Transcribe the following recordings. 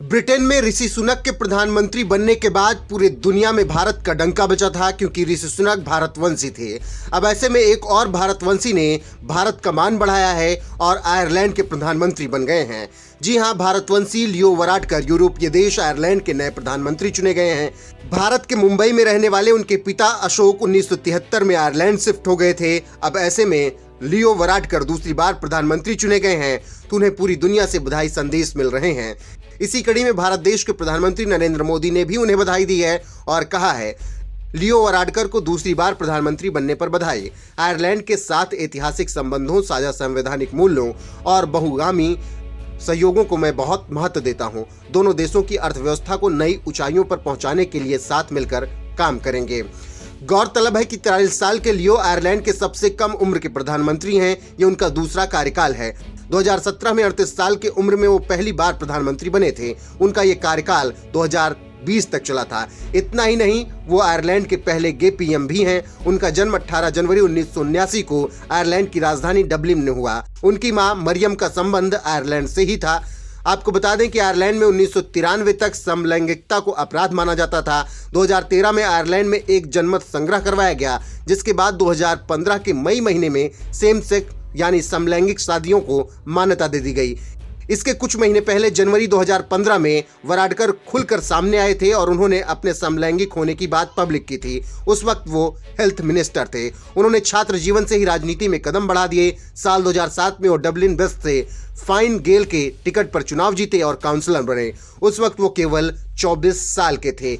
Britain में ऋषि सुनक के प्रधानमंत्री बनने के बाद पूरे दुनिया में भारत का डंका बजा था, क्योंकि ऋषि सुनक भारतवंशी थे। अब ऐसे में एक और भारतवंशी ने भारत का मान बढ़ाया है और आयरलैंड के प्रधानमंत्री बन गए हैं। जी हां, भारतवंशी लियो वराडकर यूरोपीय देश आयरलैंड के नए प्रधानमंत्री चुने गए हैं। भारत के मुंबई में रहने वाले उनके पिता अशोक 1973 में आयरलैंड शिफ्ट हो गए थे। अब ऐसे में लियो वराडकर दूसरी बार प्रधानमंत्री चुने गए हैं, तो उन्हें पूरी दुनिया से बधाई संदेश मिल रहे हैं। इसी कड़ी में भारत देश के प्रधानमंत्री नरेंद्र मोदी ने भी उन्हें बधाई दी है और कहा है, लियो वराडकर को दूसरी बार प्रधानमंत्री बनने पर बधाई। आयरलैंड के साथ ऐतिहासिक संबंधों, साझा संवैधानिक मूल्यों और बहुगामी सहयोगों को मैं बहुत महत्व देता हूं। दोनों देशों की अर्थव्यवस्था को नई ऊंचाइयों पर पहुंचाने के लिए साथ मिलकर काम करेंगे। गौरतलब है कि 43 साल के लियो आयरलैंड के सबसे कम उम्र के प्रधानमंत्री हैं। ये उनका दूसरा कार्यकाल है। 2017 में 38 साल की उम्र में वो पहली बार प्रधानमंत्री बने थे। उनका ये कार्यकाल 2020 तक चला था। इतना ही नहीं, वो आयरलैंड के पहले गे पीएम भी हैं। उनका जन्म 18 जनवरी 1979 को आयरलैंड की राजधानी डबलिन में हुआ। उनकी मां मरियम का संबंध आयरलैंड से ही था। आपको बता दें कि आयरलैंड में 1993 तक समलैंगिकता को अपराध माना जाता था। 2013 में आयरलैंड में एक जनमत संग्रह करवाया गया, जिसके बाद 2015 के मई महीने में सेम सेक्स यानी समलैंगिक शादियों को मान्यता दे दी गई। इसके कुछ महीने पहले जनवरी 2015 में वराडकर खुलकर सामने आए थे और उन्होंने अपने समलैंगिक होने की बात पब्लिक की थी। उस वक्त वो हेल्थ मिनिस्टर थे। उन्होंने छात्र जीवन से ही राजनीति में कदम बढ़ा दिए। साल 2007 में वो डबलिन वेस्ट से फाइन गेल के टिकट पर चुनाव जीते और काउंसलर बने। उस वक्त वो केवल 24 साल के थे।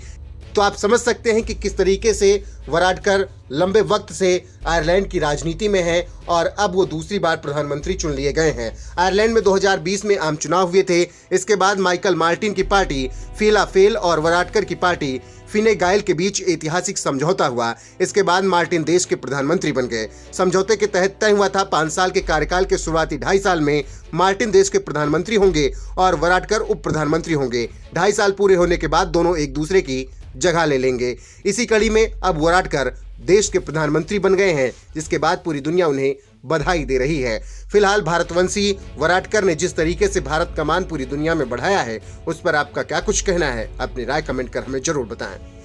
तो आप समझ सकते हैं कि किस तरीके से वराडकर लंबे वक्त से आयरलैंड की राजनीति में हैं और अब वो दूसरी बार प्रधानमंत्री चुन लिए गए हैं। आयरलैंड में 2020 में आम चुनाव हुए थे। इसके बाद माइकल मार्टिन की पार्टी फिला फेल और वराडकर की पार्टी फिने गाइल के बीच ऐतिहासिक समझौता हुआ। इसके बाद मार्टिन देश के प्रधानमंत्री बन गए। समझौते के तहत तय हुआ था 5 साल के कार्यकाल के शुरुआती 2.5 साल में मार्टिन देश के प्रधानमंत्री होंगे और वराडकर उप प्रधानमंत्री होंगे। 2.5 साल पूरे होने के बाद दोनों एक दूसरे की जगह ले लेंगे। इसी कड़ी में अब वराडकर देश के प्रधानमंत्री बन गए हैं, जिसके बाद पूरी दुनिया उन्हें बधाई दे रही है। फिलहाल भारतवंशी वराडकर ने जिस तरीके से भारत का मान पूरी दुनिया में बढ़ाया है, उस पर आपका क्या कुछ कहना है? अपनी राय कमेंट कर हमें जरूर बताएं।